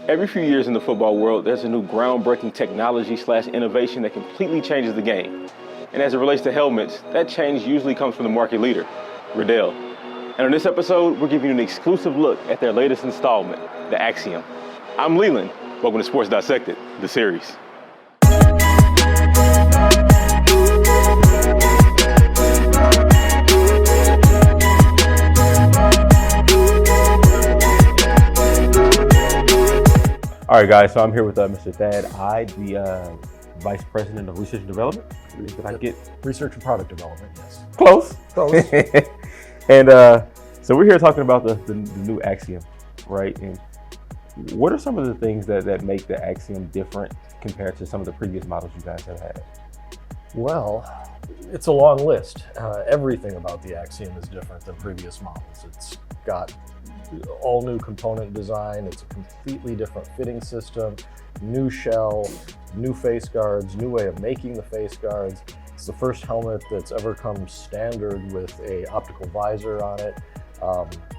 Every few years in the football world, there's a new groundbreaking technology/innovation that completely changes the game. And as it relates to helmets, that change usually comes from the market leader, Riddell. And on this episode, we're giving you an exclusive look at their latest installment, the Axiom. I'm Leland. Welcome to Sports Dissected, the series. All right, guys, so I'm here with Mr. Thad Ide, the Vice President of Research and Development. Did I get Research and Product Development, yes. Close. And so we're here talking about the new Axiom, right? And what are some of the things that make the Axiom different compared to some of the previous models you guys have had? Well, it's a long list. Everything about the Axiom is different than previous models. It's got all new component design. It's a completely different fitting system, new shell, new face guards, new way of making the face guards. It's the first helmet that's ever come standard with a optical visor on it.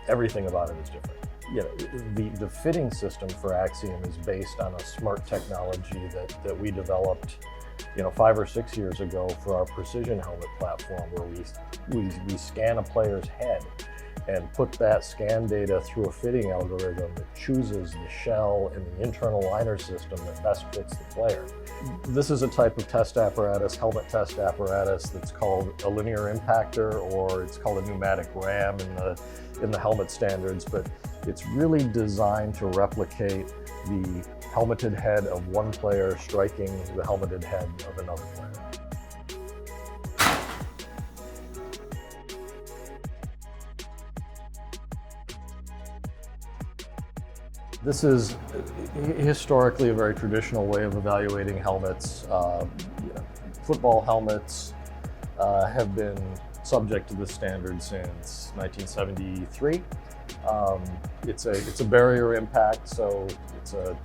Everything about it is different. You know, the fitting system for Axiom is based on a smart technology that we developed 5 or 6 years ago for our precision helmet platform, where we scan a player's head and put that scan data through a fitting algorithm that chooses the shell and the internal liner system that best fits the player. This is a type of test apparatus, helmet test apparatus, that's called a linear impactor, or it's called a pneumatic ram in the helmet standards, but it's really designed to replicate the helmeted head of one player striking the helmeted head of another player. This is historically a very traditional way of evaluating helmets. Football helmets have been subject to this standard since 1973. It's a barrier impact, so it's a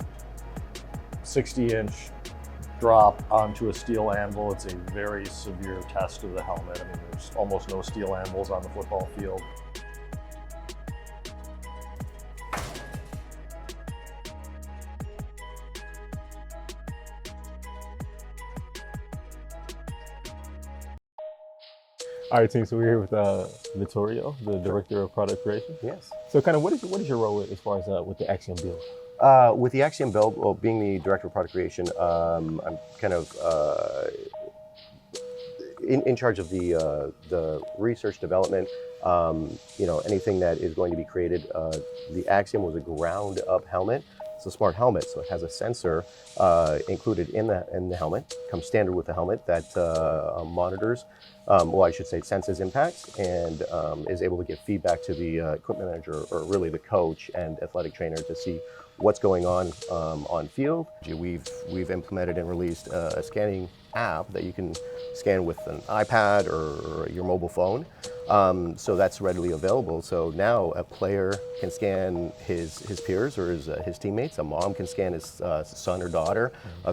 60-inch drop onto a steel anvil. It's a very severe test of the helmet. I mean, there's almost no steel anvils on the football field. All right, team, so we're here with Vittorio, the Director of Product Creation. Yes. So kind of what is your role as far as with the Axiom build? With the Axiom build, well, being the Director of Product Creation, I'm kind of in charge of the research development. Anything that is going to be created. The Axiom was a ground-up helmet. It's a smart helmet, so it has a sensor included in the helmet. Comes standard with the helmet that monitors, it senses impacts and is able to give feedback to the equipment manager, or really the coach and athletic trainer, to see what's going on field. We've implemented and released a scanning app that you can scan with an iPad or your mobile phone. So that's readily available. So now a player can scan his peers or his teammates. A mom can scan his son or daughter.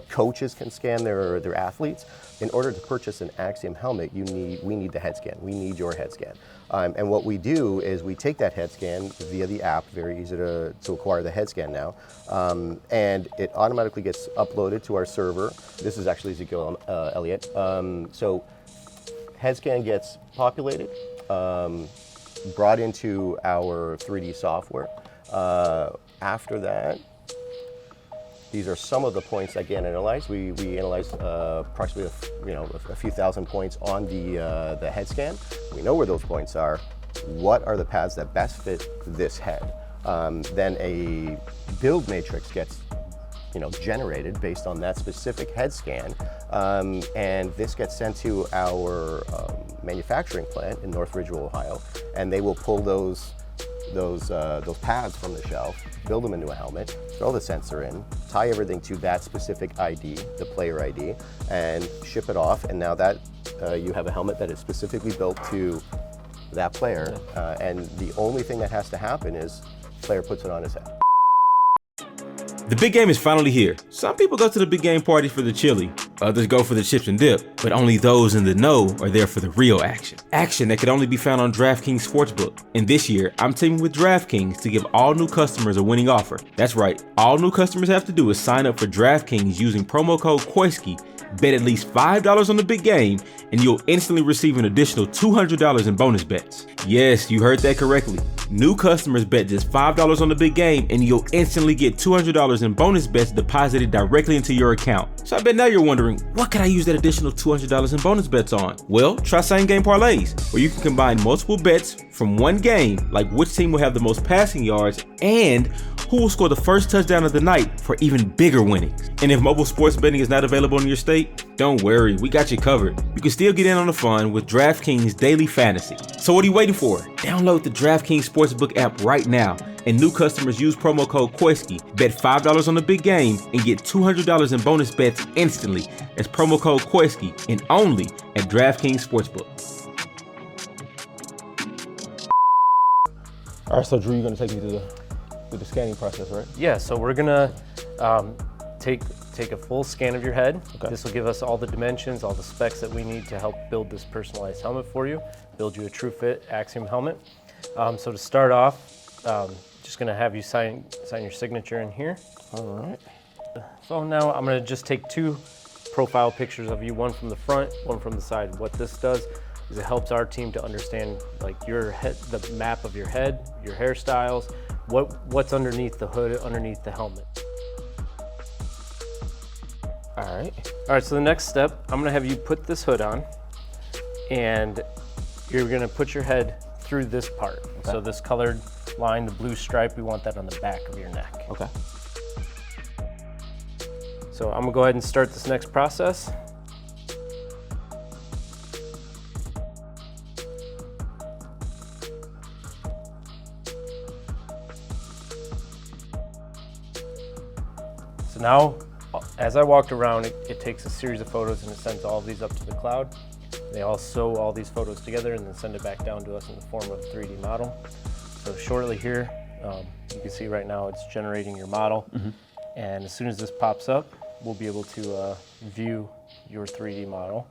Coaches can scan their athletes. In order to purchase an Axiom helmet, we need the head scan. We need your head scan. And what we do is we take that head scan via the app. Very easy to acquire the head scan now. And it automatically gets uploaded to our server. This is actually Ezekiel Elliott. So head scan gets populated, brought into our 3D software. After that, these are some of the points that get analyzed. We analyzed approximately a few thousand points on the head scan. We know where those points are. What are the paths that best fit this head? Then a build matrix gets generated based on that specific head scan, and this gets sent to our manufacturing plant in North Ridgeville, Ohio, and they will pull those pads from the shelf, build them into a helmet, throw the sensor in, tie everything to that specific ID, the player ID, and ship it off. And now that you have a helmet that is specifically built to that player, and the only thing that has to happen is player puts it on his head. The big game is finally here. Some people go to the big game party for the chili, Others go for the chips and dip, but only those in the know are there for the real action. Action that can only be found on DraftKings Sportsbook. And this year, I'm teaming with DraftKings to give all new customers a winning offer. That's right, all new customers have to do is sign up for DraftKings using promo code Koiski, bet at least $5 on the big game, and you'll instantly receive an additional $200 in bonus bets. Yes, you heard that correctly. New customers bet just $5 on the big game, and you'll instantly get $200 in bonus bets deposited directly into your account. So I bet now you're wondering, what can I use that additional $200 in bonus bets on? Well, try same game parlays, where you can combine multiple bets from one game, like which team will have the most passing yards and who will score the first touchdown of the night for even bigger winnings. And if mobile sports betting is not available in your state, don't worry, we got you covered. You can still get in on the fun with DraftKings Daily Fantasy. So what are you waiting for? Download the DraftKings Sportsbook app right now, and new customers use promo code Koiski, bet $5 on the big game, and get $200 in bonus bets instantly. That's promo code Koiski, and only at DraftKings Sportsbook. All right, so Drew, you're gonna take me through the scanning process, right? Yeah, so we're gonna take a full scan of your head. Okay. This will give us all the dimensions, all the specs that we need to help build this personalized helmet for you, build you a true fit Axiom helmet. So to start off, just gonna have you sign your signature in here. All right. So now I'm gonna just take two profile pictures of you, one from the front, one from the side. What this does is it helps our team to understand like your head, the map of your head, your hairstyles, what's underneath the hood, underneath the helmet. All right, so the next step, I'm gonna have you put this hood on, and you're gonna put your head through this part. Okay. So this colored line, the blue stripe, we want that on the back of your neck. Okay. So I'm gonna go ahead and start this next process. So now, as I walked around, it takes a series of photos and it sends all of these up to the cloud. They all sew all these photos together and then send it back down to us in the form of a 3D model. So shortly here, you can see right now it's generating your model. Mm-hmm. And as soon as this pops up, we'll be able to view your 3D model.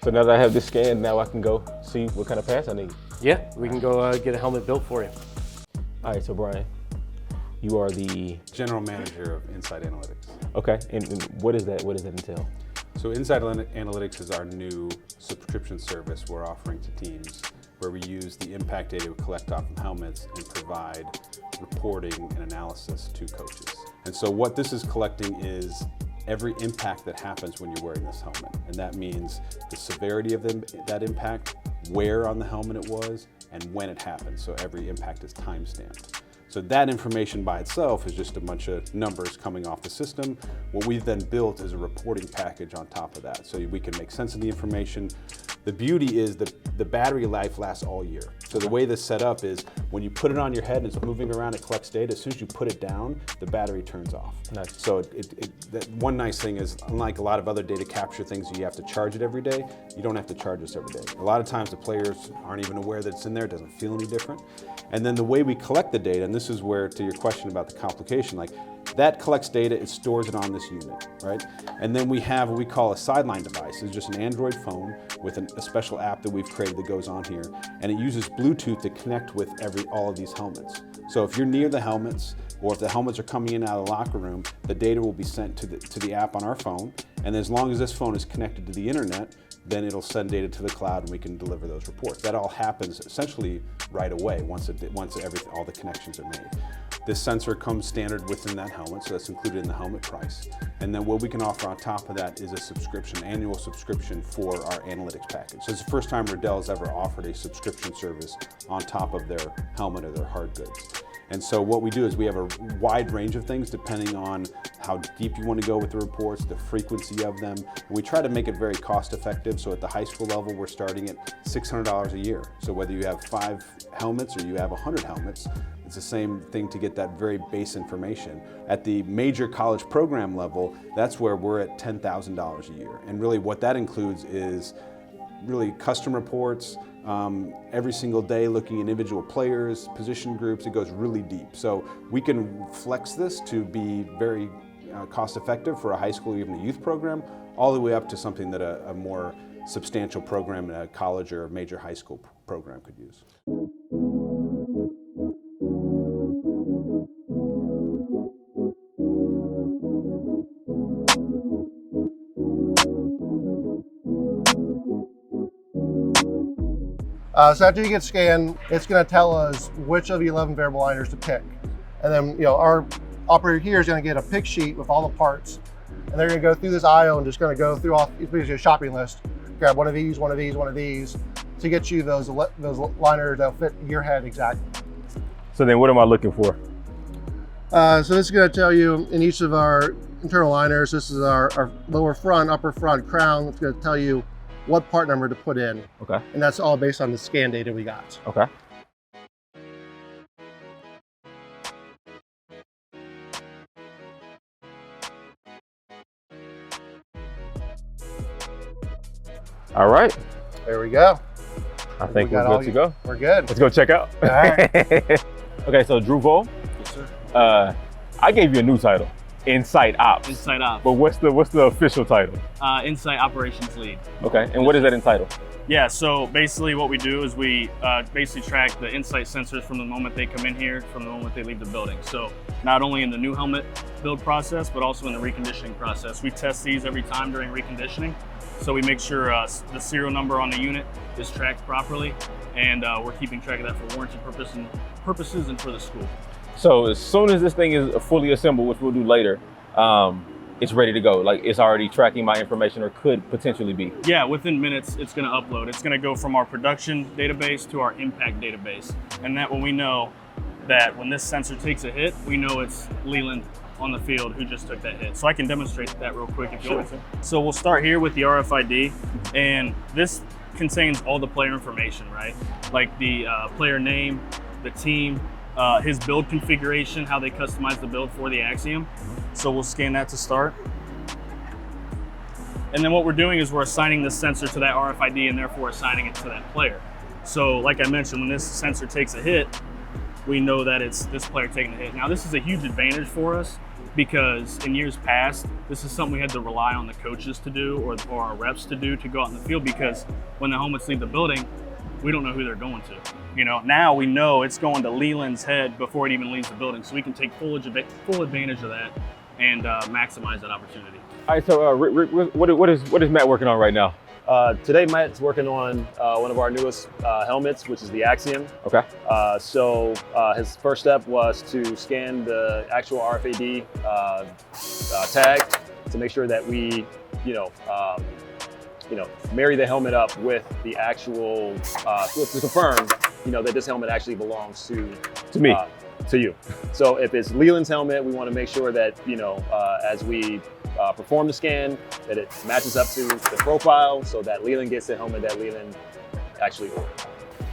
So now that I have this scanned, now I can go see what kind of pass I need. Yeah, we can go get a helmet built for you. All right, so Brian, you are the General Manager of INSITE Analytics. okay, and what is that? What does that entail? So INSITE Analytics is our new subscription service we're offering to teams where we use the impact data we collect off of helmets and provide reporting and analysis to coaches. And so what this is collecting is every impact that happens when you're wearing this helmet. And that means the severity of that impact, where on the helmet it was, and when it happened. So every impact is time-stamped. So that information by itself is just a bunch of numbers coming off the system. What we've then built is a reporting package on top of that, so we can make sense of the information. The beauty is that the battery life lasts all year. So the way this is set up is when you put it on your head and it's moving around, it collects data. As soon as you put it down, the battery turns off. Nice. So that one nice thing is, unlike a lot of other data capture things, you have to charge it every day. You don't have to charge this every day. A lot of times the players aren't even aware that it's in there. It doesn't feel any different. And then the way we collect the data, and this is where, to your question about the complication, like that collects data, it stores it on this unit, right? And then we have what we call a sideline device. It's just an Android phone with a special app that we've created that goes on here. And it uses Bluetooth to connect with all of these helmets. So if you're near the helmets, or if the helmets are coming in and out of the locker room, the data will be sent to the app on our phone. And as long as this phone is connected to the internet, then it'll send data to the cloud and we can deliver those reports. That all happens essentially right away once all the connections are made. This sensor comes standard within that helmet, so that's included in the helmet price. And then what we can offer on top of that is a subscription, annual subscription for our analytics package. So it's the first time Riddell has ever offered a subscription service on top of their helmet or their hard goods. And so what we do is we have a wide range of things depending on how deep you want to go with the reports, the frequency of them. And we try to make it very cost effective. So at the high school level, we're starting at $600 a year. So whether you have 5 helmets or you have 100 helmets, it's the same thing to get that very base information. At the major college program level, that's where we're at $10,000 a year. And really what that includes is really custom reports, every single day looking at individual players, position groups. It goes really deep. So we can flex this to be very cost effective for a high school or even a youth program, all the way up to something that a more substantial program in a college or a major high school program could use. So after you get scanned, it's going to tell us which of the 11 variable liners to pick. And then, our operator here is going to get a pick sheet with all the parts. And they're going to go through this IO and just going to go through a shopping list. Grab one of these, one of these, one of these to get you those liners that'll fit your head exactly. So then what am I looking for? So this is going to tell you in each of our internal liners, this is our lower front, upper front, crown. It's going to tell you what part number to put in. Okay. And that's all based on the scan data we got. Okay. All right. There we go. I think we're good to go. We're good. Let's go check out. All right. Okay, so Drew Vole, Yes, sir. I gave you a new title, INSITE Ops. INSITE Ops. But what's the official title? INSITE Operations Lead. Okay, and what does that entitle? Yeah, so basically what we do is we basically track the INSITE sensors from the moment they come in here, from the moment they leave the building. So not only in the new helmet build process, but also in the reconditioning process. We test these every time during reconditioning. So we make sure the serial number on the unit is tracked properly, and we're keeping track of that for warranty purposes and for the school. So as soon as this thing is fully assembled, which we'll do later, it's ready to go. Like it's already tracking my information, or could potentially be. Yeah, within minutes, it's gonna upload. It's gonna go from our production database to our impact database. And that when we know that when this sensor takes a hit, we know it's Leland on the field who just took that hit. So I can demonstrate that real quick if you want to. So we'll start here with the RFID, and this contains all the player information, right? Like the player name, the team, his build configuration, how they customize the build for the Axiom. So we'll scan that to start. And then what we're doing is we're assigning this sensor to that RFID and therefore assigning it to that player. So like I mentioned, when this sensor takes a hit, we know that it's this player taking the hit. Now this is a huge advantage for us because in years past, this is something we had to rely on the coaches to do or our reps to do to go out in the field, because when the helmets leave the building, we don't know who they're going to. Now we know it's going to Leland's head before it even leaves the building, so we can take full advantage of that and maximize that opportunity. All right, so Rick, what is Matt working on right now? Today, Matt's working on one of our newest helmets, which is the Axiom. Okay. So his first step was to scan the actual RFID tag to make sure that we, marry the helmet up with the actual, to confirm, that this helmet actually belongs to me, to you. So if it's Leland's helmet, we want to make sure that, as we perform the scan, that it matches up to the profile so that Leland gets the helmet that Leland actually ordered.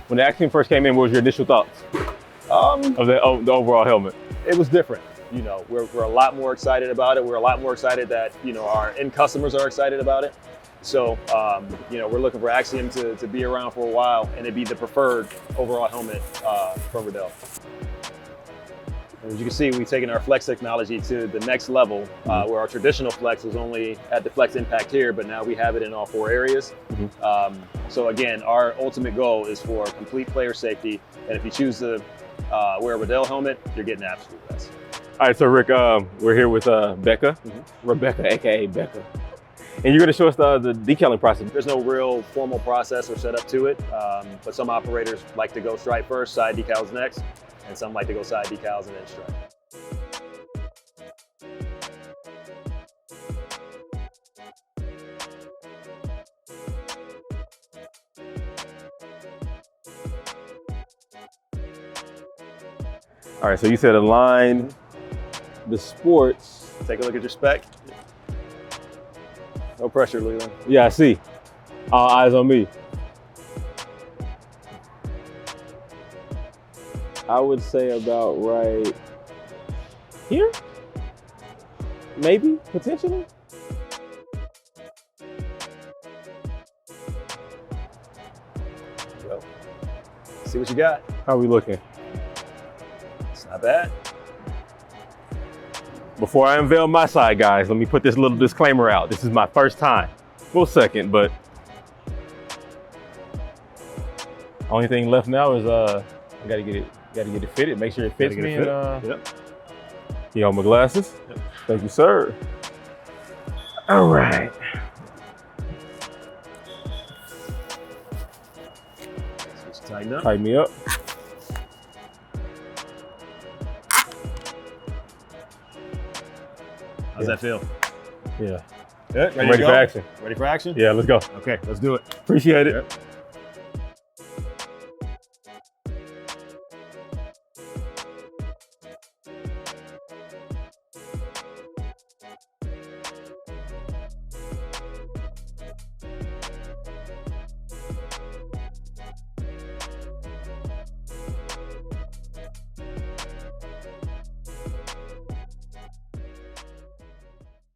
When the Axiom first came in, what was your initial thoughts of the overall helmet? It was different. We're a lot more excited about it. We're a lot more excited that, our end customers are excited about it. So, we're looking for Axiom to be around for a while and it'd be the preferred overall helmet from Riddell. And as you can see, we've taken our Flex technology to the next level, where our traditional Flex was only at the Flex impact here, but now we have it in all 4 areas. So again, our ultimate goal is for complete player safety. And if you choose to wear a Riddell helmet, you're getting the absolute best. All right, so Rick, we're here with Becca, Rebecca, AKA Becca. And you're gonna show us the decaling process. There's no real formal process or setup to it, but some operators like to go stripe first, side decals next, and some like to go side decals and then stripe. All right, so you said align the sports. Take a look at your spec. No pressure, Leland. Yeah, I see. All eyes on me. I would say about right here, maybe, potentially. Go. see what you got. How we looking? It's not bad. Before I unveil my side, guys, let me put this little disclaimer out. This is my first time. Well, second, but only thing left now is I gotta get it fitted. Make sure it fits me. And Yep. you know, my glasses. Yep. Thank you, sir. All right. Switch tighten up. Tighten me up. How's that feel? Yeah. Good. I'm ready to for go? action. Ready for action? Yeah, let's go. Okay, let's do it. Appreciate it. Yep.